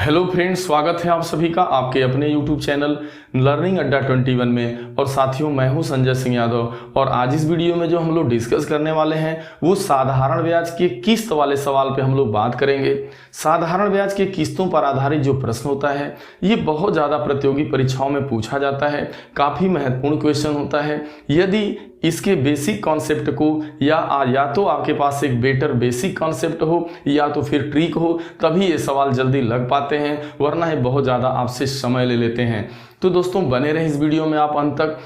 Hello friends, स्वागत है आप सभी का आपके अपने यूट्यूब चैनल लर्निंग अड्डा 21 में। और साथियों, मैं हूं संजय सिंह यादव और आज इस वीडियो में जो हम लोग डिस्कस करने वाले हैं वो साधारण ब्याज के किस्त वाले सवाल पे हम लोग बात करेंगे। साधारण ब्याज के किस्तों पर आधारित जो प्रश्न होता है ये बहुत ज़्यादा प्रतियोगी परीक्षाओं में पूछा जाता है, काफ़ी महत्वपूर्ण क्वेश्चन होता है। यदि इसके बेसिक कॉन्सेप्ट को या तो आपके पास एक बेटर बेसिक कॉन्सेप्ट हो या तो फिर ट्रिक हो, तभी ये सवाल जल्दी लग पाते हैं, वरना ये बहुत ज़्यादा आपसे समय ले लेते हैं। तो दोस्तों बने रहें इस वीडियो में आप अंत तक,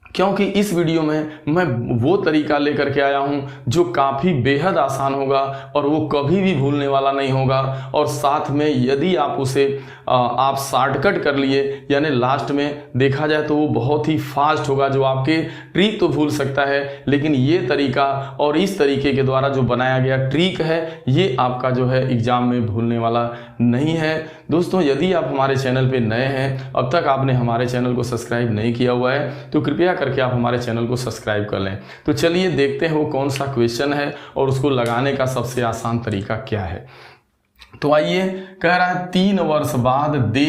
क्योंकि इस वीडियो में मैं वो तरीका लेकर के आया हूं जो काफ़ी बेहद आसान होगा और वो कभी भी भूलने वाला नहीं होगा। और साथ में यदि आप उसे आप शॉर्टकट कर लिए, यानी लास्ट में देखा जाए तो वो बहुत ही फास्ट होगा। जो आपके ट्रिक तो भूल सकता है, लेकिन ये तरीका और इस तरीके के द्वारा जो बनाया गया ट्रिक है ये आपका जो है एग्जाम में भूलने वाला नहीं है। दोस्तों, यदि आप हमारे चैनल पे नए हैं, अब तक आपने हमारे चैनल को सब्सक्राइब नहीं किया हुआ है, तो कृपया करके आप हमारे चैनल को सब्सक्राइब कर लें। तो चलिए देखते हैं वो कौन सा क्वेश्चन है और उसको लगाने का सबसे आसान तरीका क्या है। तो आइए, कह रहा है 3 वर्ष बाद दे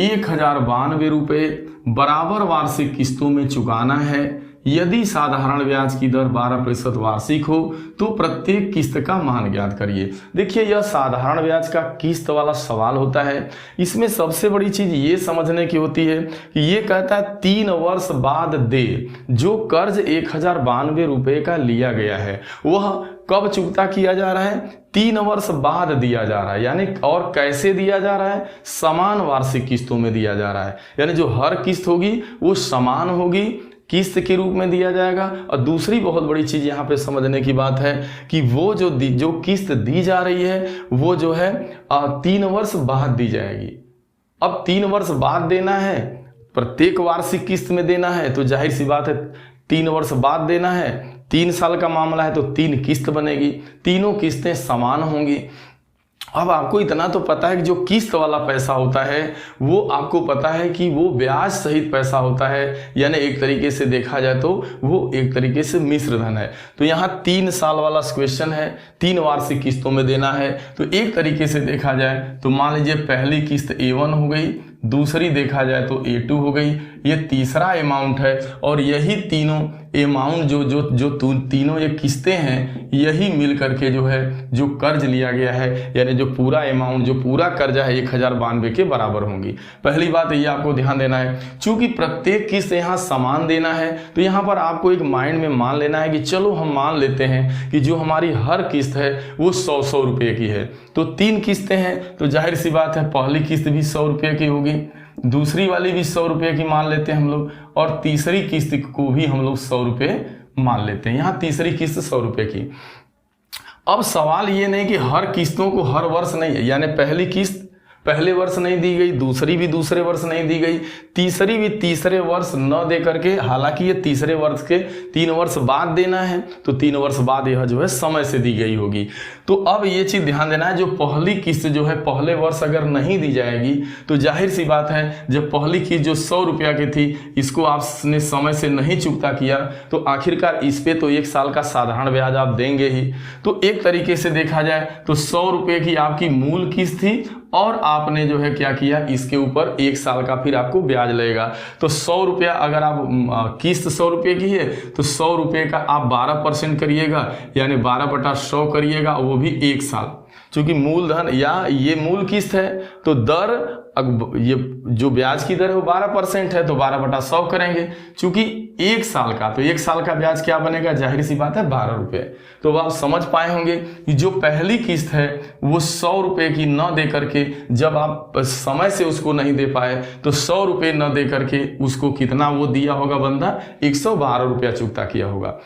1092 रुपये बराबर वार्षिक किस्तों में चुकाना है। यदि साधारण ब्याज की दर 12% वार्षिक हो तो प्रत्येक किस्त का मान ज्ञात करिए। देखिए, यह साधारण ब्याज का किस्त वाला सवाल होता है। इसमें सबसे बड़ी चीज ये समझने की होती है कि ये कहता है 3 वर्ष बाद दे। जो कर्ज 1092 रुपये का लिया गया है वह कब चुकता किया जा रहा है? 3 वर्ष बाद दिया जा रहा है। यानी और कैसे दिया जा रहा है? समान वार्षिक किस्तों में दिया जा रहा है। यानी जो हर किस्त होगी वो समान होगी, किस्त के रूप में दिया जाएगा। और दूसरी बहुत बड़ी चीज यहाँ पे समझने की बात है कि वो जो किस्त दी जा रही है वो जो है 3 वर्ष बाद दी जाएगी। अब 3 वर्ष बाद देना है, प्रत्येक वार्षिक किस्त में देना है, तो जाहिर सी बात है 3 वर्ष बाद देना है। 3 साल का मामला है तो 3 किस्त बनेगी, तीनों किस्तें समान होंगी। अब आपको इतना तो पता है कि जो किस्त वाला पैसा होता है वो आपको पता है कि वो ब्याज सहित पैसा होता है, यानी एक तरीके से देखा जाए तो वो एक तरीके से मिश्र धन है। तो यहाँ 3 साल वाला क्वेश्चन है, 3 वार्षिक किस्तों में देना है। तो एक तरीके से देखा जाए तो मान लीजिए पहली किस्त A1 हो गई, दूसरी देखा जाए तो A2 हो गई, ये तीसरा अमाउंट है। और यही तीनों अमाउंट जो तीनों ये किस्तें हैं यही मिल करके जो है जो कर्ज लिया गया है, यानी जो पूरा अमाउंट जो पूरा कर्जा है 1092 के बराबर होंगी। पहली बात ये आपको ध्यान देना है, चूंकि प्रत्येक किस्त यहाँ समान देना है तो यहाँ पर आपको एक माइंड में मान लेना है कि चलो हम मान लेते हैं कि जो हमारी हर किस्त है वो 100 रुपये की है। तो 3 किस्तें हैं तो जाहिर सी बात है पहली किस्त भी 100 रुपये की होगी, दूसरी वाली भी 100 रुपये की मान लेते हैं हम लोग, और तीसरी किस्त को भी हम लोग 100 रुपये मान लेते हैं। यहाँ तीसरी किस्त 100 रुपये की। अब सवाल ये नहीं कि हर किस्तों को हर वर्ष नहीं है, यानी पहली किस्त पहले वर्ष नहीं दी गई, दूसरी भी दूसरे वर्ष नहीं दी गई, तीसरी भी तीसरे वर्ष न दे करके, हालांकि ये तीसरे वर्ष के 3 वर्ष बाद देना है तो 3 वर्ष बाद यह जो है समय से दी गई होगी। तो अब ये चीज ध्यान देना है, जो पहली किस्त जो है पहले वर्ष अगर नहीं दी जाएगी तो जाहिर सी बात है जब पहली किस्त जो 100 रुपया की थी इसको आपने समय से नहीं चुकता किया तो आखिरकार इस पे तो 1 साल का साधारण ब्याज आप देंगे ही। तो एक तरीके से देखा जाए तो 100 रुपये की आपकी मूल किस्त थी और आपने जो है क्या किया, इसके ऊपर 1 साल का फिर आपको ब्याज लगेगा। तो 100 रुपया अगर आप किस्त 100 रुपये की है तो 100 रुपये का आप 12% करिएगा, यानी 12/100 करिएगा, वो भी 1 साल। चूंकि मूलधन या ये मूल किस्त है तो दर ये जो ब्याज की दर है वो 12% है तो 12/100 करेंगे। चूंकि 1 साल का तो 1 साल का ब्याज क्या बनेगा, जाहिर सी बात है 12 रुपये। तो आप समझ पाए होंगे कि जो पहली किस्त है वो 100 रुपये की न दे करके, जब आप समय से उसको नहीं दे पाए तो 100 रुपये न दे करके उसको कितना वो दिया होगा बंदा, 112 रुपया चुकता किया होगा।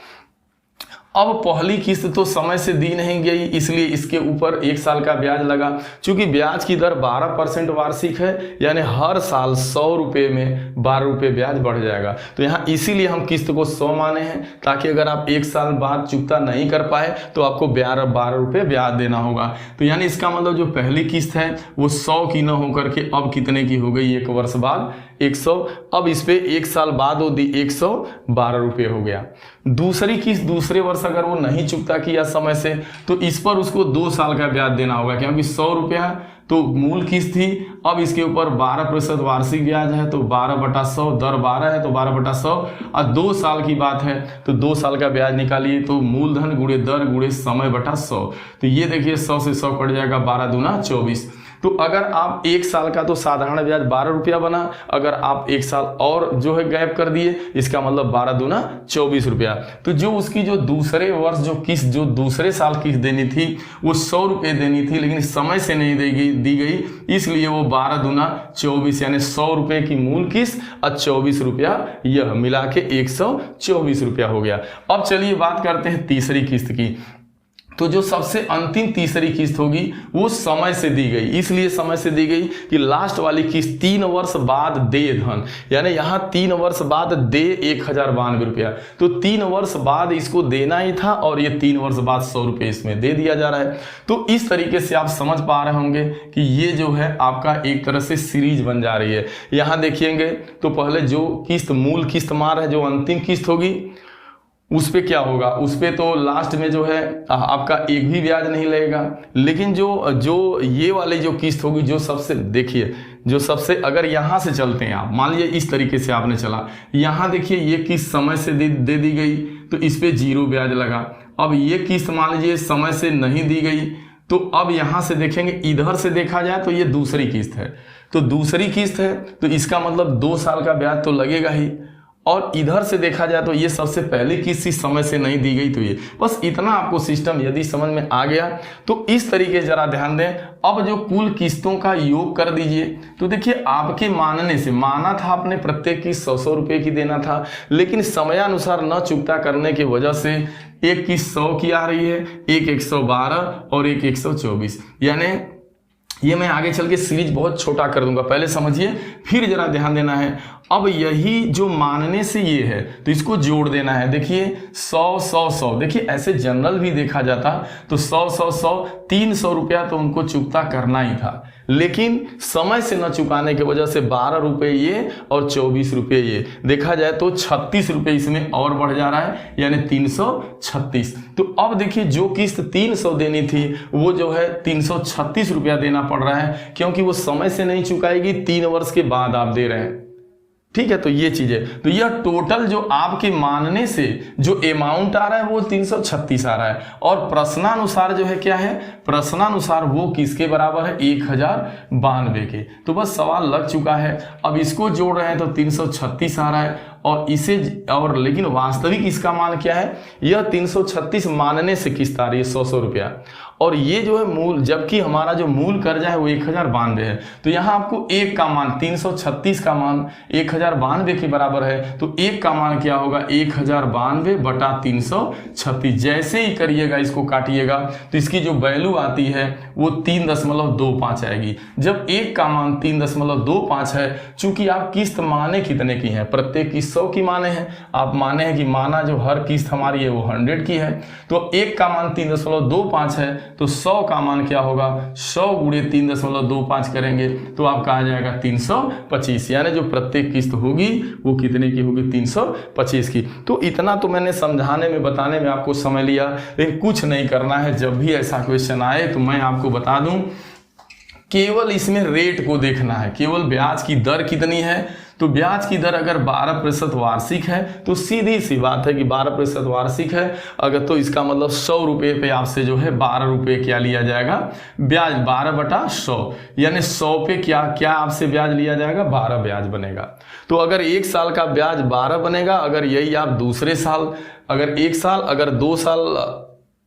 अब पहली किस्त तो समय से दी नहीं गई इसलिए इसके ऊपर 1 साल का ब्याज लगा। चूंकि ब्याज की दर 12% वार्षिक है, यानी हर साल 100 रुपये में 12 रुपये ब्याज बढ़ जाएगा। तो यहाँ इसीलिए हम किस्त को 100 माने हैं, ताकि अगर आप 1 साल बाद चुकता नहीं कर पाए तो आपको 12 रुपये ब्याज देना होगा। तो यानी इसका मतलब जो पहली किस्त है वो 100 की न होकर के अब कितने की हो गई, 1 वर्ष बाद 100। अब इस पे 1 साल बाद वो दी 112 रुपये हो गया। दूसरी किस्त दूसरे वर्ष अगर वो नहीं चुकता किया समय से तो इस पर उसको 2 साल का ब्याज देना होगा, क्योंकि 100 रुपया तो मूल किस्त थी, अब इसके ऊपर 12% वार्षिक ब्याज है तो 12/100, दर 12 है तो 12/100, और 2 साल की बात है तो 2 साल का ब्याज निकालिए तो मूलधन गुणे दर गुणे समय बटा 100। तो ये देखिए 100 से 100 कट जाएगा, 12 दूना 24। तो अगर आप 1 साल का तो साधारण ब्याज 12 रुपया बना, अगर आप 1 साल और जो है गैप कर दिए, इसका मतलब 12 दूना 24 रुपया। तो जो उसकी जो दूसरे वर्ष जो किस्त, जो दूसरे साल किस्त देनी थी वो 100 रुपये देनी थी, लेकिन समय से नहीं दी गई, इसलिए वो 12 दूना 24 यानी 100 रुपये की मूल किस्त और 24 रुपया यह मिला के 124 रुपया हो गया। अब चलिए बात करते हैं तीसरी किस्त की। तो जो सबसे अंतिम तीसरी किस्त होगी वो समय से दी गई, इसलिए समय से दी गई कि लास्ट वाली किस्त 3 वर्ष बाद दे धन, यानी यहाँ 3 वर्ष बाद दे 1092 रुपया। तो 3 वर्ष बाद इसको देना ही था और ये 3 वर्ष बाद 100 रुपये इसमें दे दिया जा रहा है। तो इस तरीके से आप समझ पा रहे होंगे कि ये जो है आपका एक तरह से सीरीज बन जा रही है। यहाँ देखिएंगे तो पहले जो किस्त मूल किस्त मार है, जो अंतिम किस्त होगी उस पे क्या होगा, उस पे तो लास्ट में जो है आपका एक भी ब्याज नहीं लगेगा, लेकिन जो ये वाली जो किस्त होगी, जो सबसे देखिए जो सबसे, अगर यहाँ से चलते हैं आप, मान लीजिए इस तरीके से आपने चला, यहाँ देखिए ये किस्त समय से दे दी गई तो इस पे 0 ब्याज लगा। अब ये किस्त मान लीजिए समय से नहीं दी गई, तो अब यहाँ से देखेंगे, इधर से देखा जाए तो ये दूसरी किस्त है, तो दूसरी किस्त है तो इसका मतलब 2 साल का ब्याज तो लगेगा ही, और इधर से देखा जाए तो ये सबसे पहले किसी समय से नहीं दी गई, तो ये बस इतना आपको सिस्टम यदि समझ में आ गया तो इस तरीके जरा ध्यान दें। अब जो कुल किस्तों का योग कर दीजिए, तो देखिए आपके मानने से, माना था आपने प्रत्येक किस्त 100 रुपये की देना था, लेकिन समयानुसार न चुकता करने की वजह से एक किस्त 100 की आ रही है, एक 112 और एक 124, यानी ये मैं आगे चल के सीरीज बहुत छोटा कर दूंगा, पहले समझिए फिर जरा ध्यान देना है। अब यही जो मानने से ये है तो इसको जोड़ देना है। देखिए 100 100 100, देखिए ऐसे जनरल भी देखा जाता तो 100 100 100 300 रुपया तो उनको चुकता करना ही था, लेकिन समय से न चुकाने की वजह से 12 रुपये ये और 24 रुपये ये, देखा जाए तो 36 रुपये इसमें और बढ़ जा रहा है, यानी 336। तो अब देखिए जो किस्त 300 देनी थी वो जो है 336 रुपया देना पड़ रहा है, क्योंकि वो समय से नहीं चुकाएगी, 3 वर्ष के बाद आप दे रहे हैं। ठीक है, तो ये चीजें, तो यह टोटल जो आपके मानने से जो अमाउंट आ रहा है वो 336 आ रहा है, और प्रश्नानुसार जो है क्या है, प्रश्नानुसार वो किसके बराबर है, 1092 के। तो बस सवाल लग चुका है। अब इसको जोड़ रहे हैं तो 336 आ रहा है, और इसे और लेकिन वास्तविक इसका मान क्या है, यह 336 मानने से किस्त आ रही है 100 रुपया, और ये जो है मूल, जबकि हमारा जो मूल कर्जा है वो 1092 है। तो यहाँ आपको एक का मान 336 का मान 1092 के बराबर है, तो एक का मान क्या होगा, 1092 बटा 336। जैसे ही करिएगा इसको काटिएगा तो इसकी जो वैल्यू आती है वो 3.25 आएगी। जब एक का मान 3.25 है, चूंकि आप किस्त माने कितने की है, प्रत्येक किस्त 100 की माने हैं, आप माने हैं कि माना जो हर किस्त हमारी है वो 100 की है, तो एक का मान 3.25 है, तो 100 का मान क्या होगा, 100 गुणे 3.25 करेंगे तो आपका आ जाएगा 325, यानी जो प्रत्येक किस्त होगी वो कितने की होगी, 325 की। तो इतना तो मैंने समझाने में बताने में आपको समय लिया, लेकिन कुछ नहीं करना है। जब भी ऐसा क्वेश्चन आए तो मैं आपको बता दूं, केवल इसमें रेट को देखना है, केवल ब्याज की दर कितनी है। तो ब्याज की दर अगर 12% वार्षिक है तो सीधी सी बात है कि 12% वार्षिक है, अगर तो इसका मतलब 100 रुपये पे आपसे जो है 12 रुपये क्या लिया जाएगा, ब्याज 12/100, यानी 100 पे क्या क्या आपसे ब्याज लिया जाएगा, 12 ब्याज बनेगा। तो अगर 1 साल का ब्याज 12 बनेगा, अगर यही आप दूसरे साल, अगर 1 साल, अगर 2 साल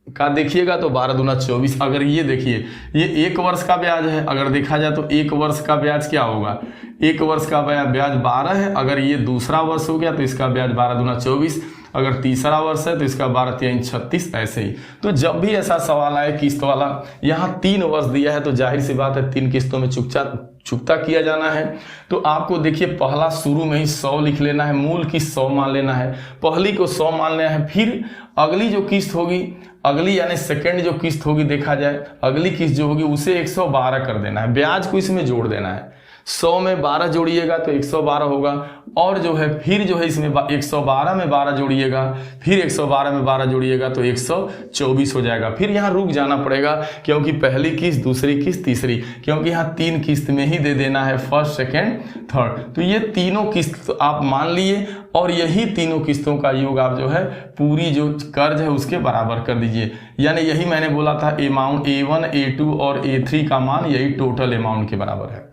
का देखिएगा तो 12 दूना 24। अगर ये देखिए ये 1 वर्ष का ब्याज है, अगर देखा जाए तो 1 वर्ष का ब्याज क्या होगा, 1 वर्ष का ब्याज 12 है, अगर ये दूसरा वर्ष हो गया तो इसका ब्याज 12 दूना 24, अगर तीसरा वर्ष है तो इसका 12 3 36, ऐसे ही। तो जब भी ऐसा सवाल आए किस्त वाला, यहाँ 3 वर्ष दिया है तो जाहिर सी बात है 3 किस्तों में चुकता किया जाना है। तो आपको देखिए पहला शुरू में ही 100 लिख लेना है, मूल किस्त 100 मान लेना है, पहली को 100 मान लेना है, फिर अगली जो किस्त होगी, अगली यानी सेकंड जो किस्त होगी, देखा जाए अगली किस्त जो होगी उसे 112 कर देना है, ब्याज को इसमें जोड़ देना है। 100 में 12 जोड़िएगा तो 112 होगा, और जो है फिर जो है इसमें 112 में 12 जोड़िएगा, फिर 112 में 12 जोड़िएगा तो 124 हो जाएगा। फिर यहाँ रुक जाना पड़ेगा क्योंकि पहली किस्त, दूसरी किस्त, तीसरी, क्योंकि यहाँ 3 किस्त में ही दे देना है, फर्स्ट, सेकेंड, थर्ड। तो ये तीनों किस्त आप मान लिए और यही तीनों किस्तों का योग आप जो है पूरी जो कर्ज है उसके बराबर कर दीजिए। यानी यही मैंने बोला था अमाउंट A1, A2 और A3 का मान यही टोटल अमाउंट के बराबर है।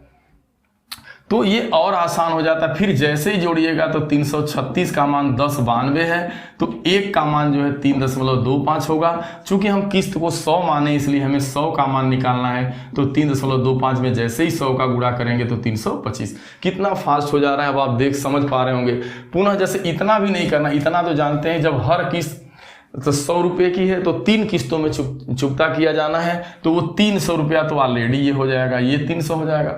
तो ये और आसान हो जाता है। फिर जैसे ही जोड़िएगा तो 336 का मान 1092 है, तो 1 का मान जो है 3.25 होगा। चूंकि हम किस्त को 100 माने इसलिए हमें 100 का मान निकालना है, तो 3.25 में जैसे ही 100 का गुणा करेंगे तो 325। कितना फास्ट हो जा रहा है अब आप समझ पा रहे होंगे। पुनः जैसे इतना भी नहीं करना, इतना तो जानते हैं जब हर किस्त तो 100 रुपये की है तो 3 किस्तों में चुकता किया जाना है, तो वो 300 रुपया तो ऑलरेडी ये हो जाएगा, ये 300 हो जाएगा।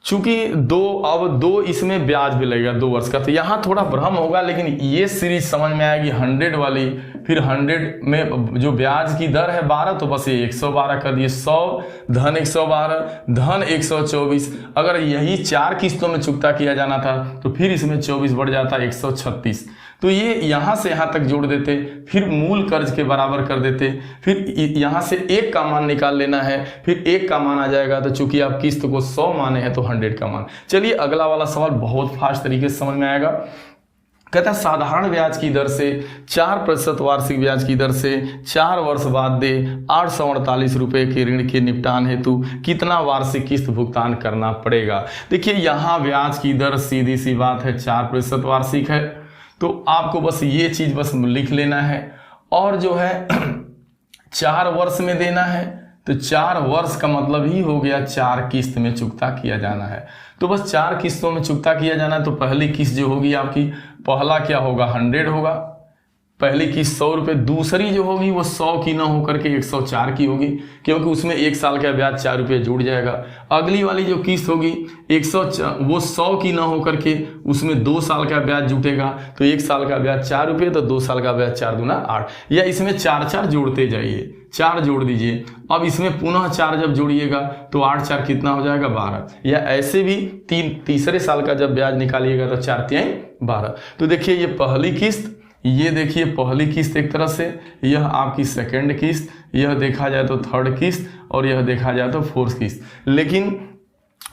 चूंकि अब दो इसमें ब्याज भी लगेगा 2 वर्ष का, तो यहाँ थोड़ा भ्रम होगा, लेकिन ये सीरीज समझ में आएगी 100 वाली। फिर 100 में जो ब्याज की दर है 12, तो बस ये 112 कर दिए, 100 धन 112 धन 124। अगर यही 4 किस्तों में चुकता किया जाना था तो फिर इसमें 24 बढ़ जाता 136। तो ये यहाँ से यहाँ तक जोड़ देते, फिर मूल कर्ज के बराबर कर देते, फिर यहाँ से 1 का मान निकाल लेना है, फिर 1 का मान आ जाएगा। तो चूंकि आप किस्त को 100 माने हैं तो 100 का मान। चलिए अगला वाला सवाल बहुत फास्ट तरीके से समझ में आएगा। कहता है साधारण ब्याज की दर से 4% वार्षिक ब्याज की दर से 4 वर्ष बाद दे 848 रुपये के ऋण के निपटान हेतु कितना वार्षिक किस्त भुगतान करना पड़ेगा। देखिए यहाँ ब्याज की दर सीधी सी बात है 4% वार्षिक है, तो आपको बस ये चीज बस लिख लेना है। और जो है 4 वर्ष में देना है, तो 4 वर्ष का मतलब ही हो गया 4 किस्त में चुकता किया जाना है। तो बस 4 किस्तों में चुकता किया जाना है। तो पहली किस्त जो होगी आपकी, पहला क्या होगा 100 होगा, पहली किस्त 100 रुपये, दूसरी जो होगी वो 100 की ना होकर के 104 की होगी, क्योंकि उसमें 1 साल का ब्याज 4 रुपये जुड़ जाएगा। अगली वाली जो किस्त होगी वो 100 की ना होकर के उसमें 2 साल का ब्याज जुटेगा, तो 1 साल का ब्याज 4 रुपये, तो 2 साल का ब्याज 4 दूना 8, या इसमें 4 जोड़ते जाइए, 4 जोड़ दीजिए। अब इसमें पुनः 4 जब जोड़िएगा तो 8 4 कितना हो जाएगा 12, या ऐसे भी तीसरे साल का जब ब्याज निकालिएगा तो 4 3 12। तो देखिए ये पहली किस्त, ये देखिए पहली किस्त एक तरह से, यह आपकी सेकंड किस्त, यह देखा जाए तो थर्ड किस्त, और यह देखा जाए तो फोर्थ किस्त। लेकिन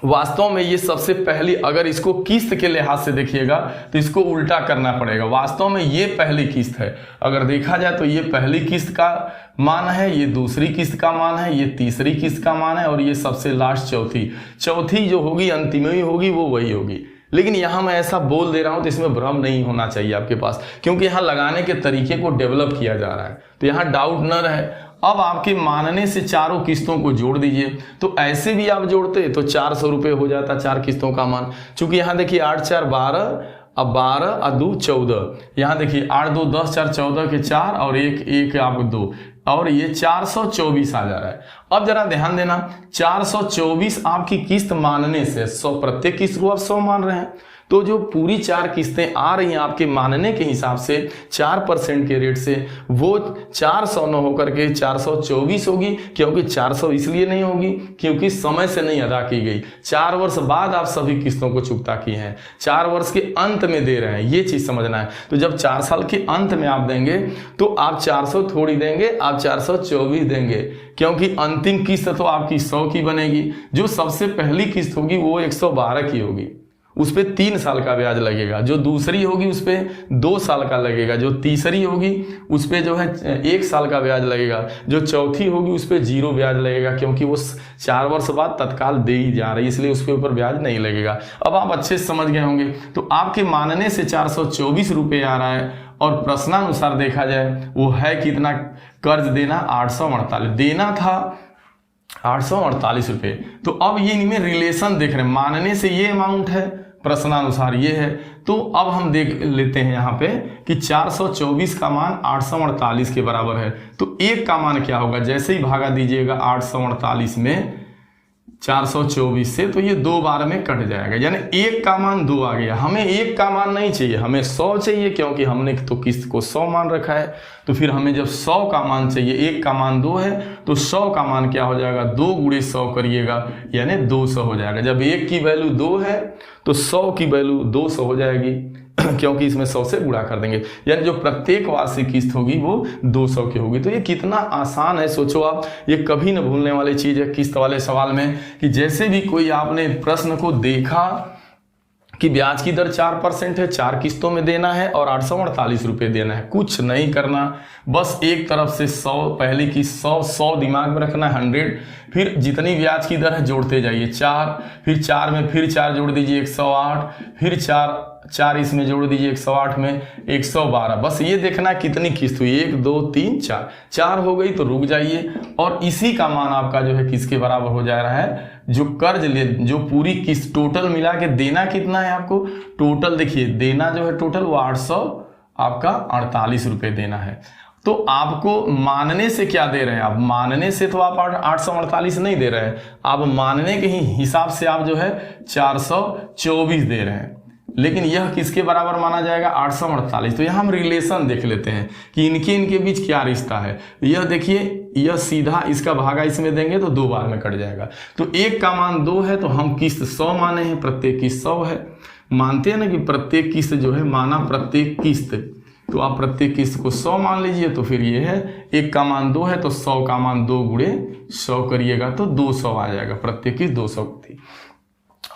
वास्तव में ये सबसे पहली, अगर इसको किस्त के लिहाज से देखिएगा तो इसको उल्टा करना पड़ेगा। वास्तव में ये पहली किस्त है, अगर देखा जाए तो ये पहली किस्त का मान है, ये दूसरी किस्त का मान है, ये तीसरी किस्त का मान है, और ये सबसे लास्ट चौथी जो होगी अंतिम होगी वो वही होगी। लेकिन यहाँ मैं ऐसा बोल दे रहा हूँ तो इसमें भ्रम नहीं होना चाहिए आपके पास, क्योंकि यहाँ लगाने के तरीके को डेवलप किया जा रहा है, तो यहाँ डाउट न रहे। अब आपके मानने से चारों किस्तों को जोड़ दीजिए, तो ऐसे भी आप जोड़ते तो 400 रुपये हो जाता 4 किस्तों का मान। चूंकि यहाँ देखिए 8 4 12, अब 12 और 2 14, यहाँ देखिए 8 2 10 4 14 के 4 और 1 आपको 2, और ये 424 आ जा रहा है। अब जरा ध्यान देना, 424 आपकी किस्त मानने से 100, प्रत्येक किस्त को आप 100 मान रहे हैं, तो जो पूरी 4 किस्तें आ रही हैं आपके मानने के हिसाब से 4% के रेट से, वो 400 न होकर के 424 होगी। क्योंकि 400 इसलिए नहीं होगी क्योंकि समय से नहीं अदा की गई, 4 वर्ष बाद आप सभी किस्तों को चुकता किए हैं, 4 वर्ष के अंत में दे रहे हैं, ये चीज समझना है। तो जब 4 साल के अंत में आप देंगे तो आप 400 थोड़ी देंगे, आप 424 देंगे, क्योंकि अंतिम किस्त तो आपकी 100 की बनेगी। जो सबसे पहली किस्त होगी वो 112 की होगी, उस पर 3 साल का ब्याज लगेगा। जो दूसरी होगी उस पर 2 साल का लगेगा। जो तीसरी होगी उस पर जो है 1 साल का ब्याज लगेगा। जो चौथी होगी उस पर 0 ब्याज लगेगा, क्योंकि वो 4 वर्ष बाद तत्काल दे ही जा रही है, इसलिए उसके ऊपर ब्याज नहीं लगेगा। अब आप अच्छे से समझ गए होंगे। तो आपके मानने से 424 रुपये आ रहा है, और प्रश्नानुसार देखा जाए वो है कितना कर्ज देना, 848 देना था, 848 रुपये। तो अब ये इनमें रिलेशन देख रहे हैं, मानने से ये अमाउंट है, प्रश्नानुसार ये है। तो अब हम देख लेते हैं यहाँ पे कि 424 का मान 848 के बराबर है, तो 1 का मान क्या होगा। जैसे ही भागा दीजिएगा 848 में 424 से, तो ये 2 बार में कट जाएगा, यानी 1 का मान 2 आ गया। हमें 1 का मान नहीं चाहिए, हमें 100 चाहिए, क्योंकि हमने तो किस्त को 100 मान रखा है। तो फिर हमें जब 100 का मान चाहिए, 1 का मान 2 है, तो 100 का मान क्या हो जाएगा, 2 गुणे 100 करिएगा, यानी 200 हो जाएगा। जब 1 की वैल्यू 2 है तो 100 की वैल्यू 200 हो जाएगी, क्योंकि इसमें 100 से गुणा कर देंगे, यानी जो प्रत्येक वार्षिक किस्त होगी वो 200 की होगी। तो ये कितना आसान है, सोचो आप, ये कभी न भूलने वाली चीज है किस्त वाले सवाल में, कि जैसे भी कोई आपने प्रश्न को देखा कि ब्याज की दर 4% है, 4 किस्तों में देना है और 848 रुपये देना है, कुछ नहीं करना, बस एक तरफ से 100 पहले की 100 दिमाग में रखना है, 100, फिर जितनी ब्याज की दर है जोड़ते जाइए, 4, फिर 4 में फिर 4 जोड़ दीजिए 108, फिर 4 इसमें जोड़ दीजिए 108 में 112। बस ये देखना कितनी किस्त हुई, 1 2 3 4 हो गई तो रुक जाइए, और इसी का मान आपका जो है किसके बराबर हो जा रहा है, जो कर्ज ले, जो पूरी किस्त टोटल मिला के देना कितना है आपको, टोटल देखिए देना जो है टोटल वो 848 रुपये देना है। तो आपको मानने से क्या दे रहे हैं, आप मानने से तो आप 848 नहीं दे रहे हैं, आप मानने के ही हिसाब से आप जो है 424 दे रहे हैं, लेकिन यह किसके बराबर माना जाएगा, 848। तो यहाँ हम रिलेशन देख लेते हैं कि इनके बीच क्या रिश्ता है। यह देखिए, यह सीधा इसका भागा इसमें देंगे तो 2 बार में कट जाएगा। तो 1 का मान 2 है तो हम किस्त 100 माने हैं, प्रत्येक किस्त 100 है, मानते हैं ना कि प्रत्येक किस्त जो है माना प्रत्येक किस्त, तो आप प्रत्येक किस्त को 100 मान लीजिए। तो फिर ये है 1 का मान 2 है तो 100 का मान 2 गुणे 100 करिएगा तो 200 आ जाएगा, प्रत्येक किस्त 200 थी।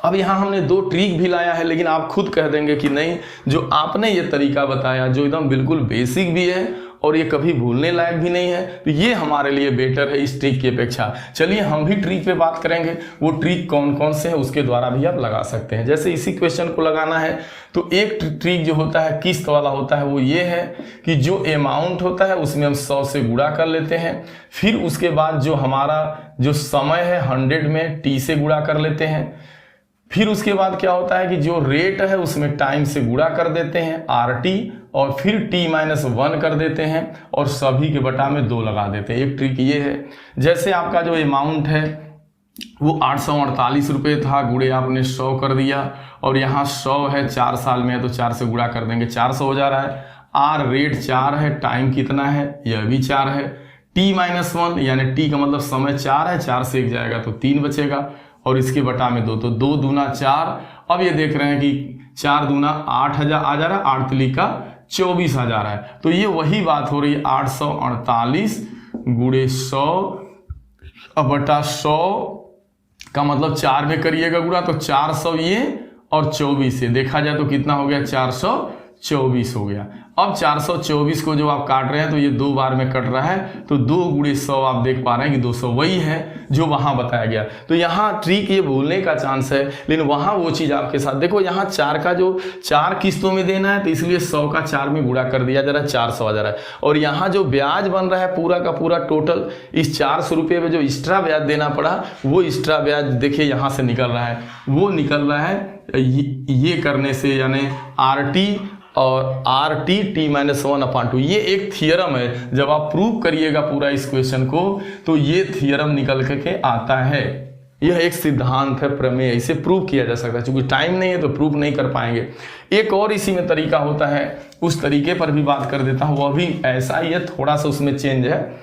अब यहाँ हमने 2 ट्रिक भी लाया है, लेकिन आप खुद कह देंगे कि नहीं, जो आपने ये तरीका बताया जो एकदम बिल्कुल बेसिक भी है और ये कभी भूलने लायक भी नहीं है, तो ये हमारे लिए बेटर है इस ट्रिक की अपेक्षा। चलिए हम भी ट्रिक पे बात करेंगे, वो ट्रिक कौन कौन से हैं उसके द्वारा भी आप लगा सकते हैं। जैसे इसी क्वेश्चन को लगाना है तो एक ट्रिक जो होता है किस्त वाला होता है, वो ये है कि जो अमाउंट होता है उसमें हम 100 से गुणा कर लेते हैं, फिर उसके बाद जो हमारा जो समय है 100 में t से गुणा कर लेते हैं, फिर उसके बाद क्या होता है कि जो रेट है उसमें टाइम से गुणा कर देते हैं RT, और फिर t-1 कर देते हैं और सभी के बटा में 2 लगा देते हैं। एक ट्रिक ये है, जैसे आपका जो अमाउंट है वो 848 रुपये था, गुणे आपने 100 कर दिया, और यहाँ 100 है 4 साल में है तो 4 से गुणा कर देंगे, 400 हो जा रहा है। R रेट 4 है, टाइम कितना है, यह भी 4 है, t-1 यानी t का मतलब समय 4 है, 4 से 1 जाएगा तो 3 बचेगा, और इसके बटा में 2, तो 2 दूना 4। अब ये देख रहे हैं कि 4 दूना 8,000 आ जा रहा है, 8 तिली का 24 आ जा रहा है। तो ये वही बात हो रही है, 848 गुणे 100 बटा 100 का मतलब 4 में करिएगा गुणा, तो 400 ये और 24 से देखा जाए तो कितना हो गया, 424 हो गया। अब 424 को जो आप काट रहे हैं तो ये 2 बार में कट रहा है, तो 2 गुणे 100 आप देख पा रहे हैं कि 200 वही है जो वहां बताया गया। तो यहाँ ट्रिक ये भूलने का चांस है, लेकिन वहां वो चीज आपके साथ देखो, यहाँ 4 का जो 4 किस्तों में देना है तो इसलिए 100 का 4 में गुणा कर दिया जा रहा है, 400 आ जा रहा है। और यहाँ जो ब्याज बन रहा है पूरा का पूरा टोटल, इस 400 रुपये में जो एक्स्ट्रा ब्याज देना पड़ा, वो एक्स्ट्रा ब्याज देखिए यहाँ से निकल रहा है, वो निकल रहा है ये करने से, यानी RT और RT t-1/2। ये एक थियरम है, जब आप प्रूव करिएगा पूरा इस क्वेश्चन को तो ये थियरम निकल के आता है। यह एक सिद्धांत है, प्रमेय, इसे प्रूव किया जा सकता है, क्योंकि टाइम नहीं है तो प्रूव नहीं कर पाएंगे। एक और इसी में तरीका होता है, उस तरीके पर भी बात कर देता हूँ, वह भी ऐसा ही है, थोड़ा सा उसमें चेंज है।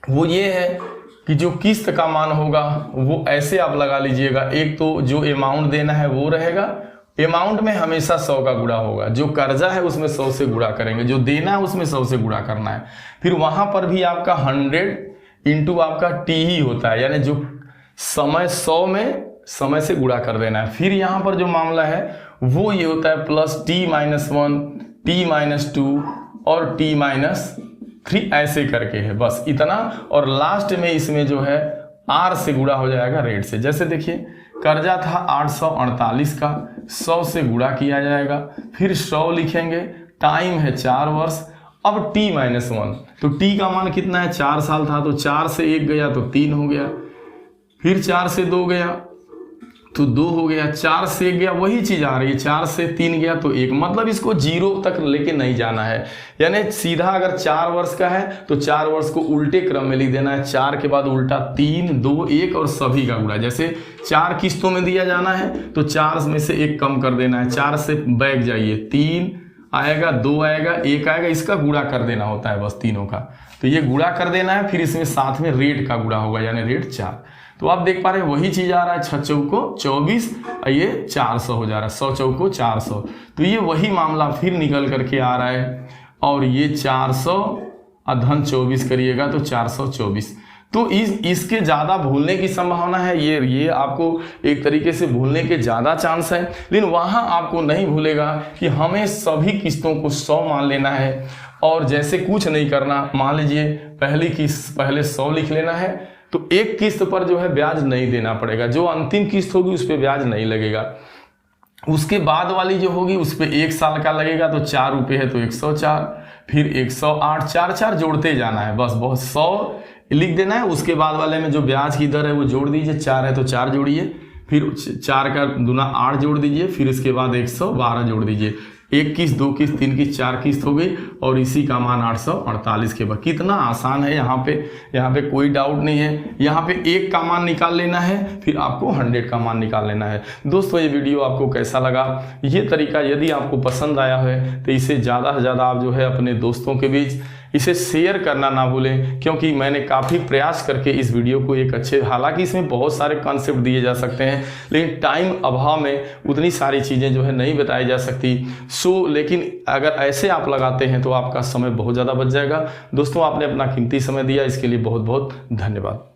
वो ये है कि जो किस्त का मान होगा वो ऐसे आप लगा लीजिएगा, एक तो जो अमाउंट देना है वो रहेगा, अमाउंट में हमेशा 100 का गुणा होगा, जो कर्जा है उसमें 100 से गुणा करेंगे, जो देना है उसमें 100 से गुणा करना है, फिर वहां पर भी आपका 100 इंटू आपका t ही होता है, यानी जो समय 100 में समय से गुणा कर देना है। फिर यहां पर जो मामला है वो ये होता है प्लस t-1, t-2 और t-3 ऐसे करके है, बस इतना। और लास्ट में इसमें जो है R से गुणा हो जाएगा रेट से। जैसे देखिए कर्जा था 848 का, 100 से गुणा किया जाएगा, फिर 100 लिखेंगे, टाइम है 4 वर्ष, अब t-1, तो t का मान कितना है, 4 साल था, तो 4 से 1 गया तो 3 हो गया, फिर 4 से 2 गया तो 2 हो गया, 4 से 1 गया, वही चीज आ रही है, 4 से 3 गया तो 1, मतलब इसको 0 तक लेके नहीं जाना है। यानी सीधा अगर 4 वर्ष का है तो 4 वर्ष को उल्टे क्रम में लिख देना है, 4 के बाद उल्टा 3, 2, 1 और सभी का गुणा। जैसे 4 किस्तों में दिया जाना है तो 4 में से 1 कम कर देना है, 4 से बैक जाइए, 3 आएगा, 2 आएगा, 1 आएगा, इसका गुणा कर देना होता है बस तीनों का। तो ये गुणा कर देना है, फिर इसमें साथ में रेट का गुणा होगा, यानी रेट 4। तो आप देख पा रहे हैं वही चीज आ रहा है, 6 चौको 24, ये 400 हो जा रहा है, 100 चौको 400। तो ये वही मामला फिर निकल करके आ रहा है, और ये 400 धन 24 करिएगा तो 424। तो इसके ज़्यादा भूलने की संभावना है, ये आपको एक तरीके से भूलने के ज़्यादा चांस है, लेकिन वहाँ आपको नहीं भूलेगा कि हमें सभी किस्तों को 100 मान लेना है। और जैसे कुछ नहीं करना, मान लीजिए पहली किस्त पहले 100 लिख लेना है, तो एक किस्त पर जो है ब्याज नहीं देना पड़ेगा, जो अंतिम किस्त होगी उस पर ब्याज नहीं लगेगा। उसके बाद वाली जो होगी उस पर 1 साल का लगेगा, तो 4 रुपये है तो 104, फिर 108, 4 जोड़ते जाना है, बस बहुत 100 लिख देना है। उसके बाद वाले में जो ब्याज की दर है वो जोड़ दीजिए, 4 है तो 4 जोड़िए, फिर 4 का दूना 8 जोड़ दीजिए, फिर इसके बाद 112 जोड़ दीजिए। 1 किस्त, 2 किस्त, 3 किस्त, 4 किस्त हो गई, और इसी का मान 848 के बाद। कितना आसान है, यहाँ पे कोई डाउट नहीं है। यहाँ पे 1 का मान निकाल लेना है, फिर आपको 100 का मान निकाल लेना है। दोस्तों ये वीडियो आपको कैसा लगा? ये तरीका यदि आपको पसंद आया है तो इसे ज़्यादा से ज़्यादा आप जो है अपने दोस्तों के बीच इसे शेयर करना ना भूलें, क्योंकि मैंने काफ़ी प्रयास करके इस वीडियो को एक अच्छे, हालांकि इसमें बहुत सारे कॉन्सेप्ट दिए जा सकते हैं, लेकिन टाइम अभाव में उतनी सारी चीज़ें जो है नहीं बताई जा सकती। लेकिन अगर ऐसे आप लगाते हैं तो आपका समय बहुत ज़्यादा बच जाएगा। दोस्तों आपने अपना कीमती समय दिया, इसके लिए बहुत बहुत धन्यवाद।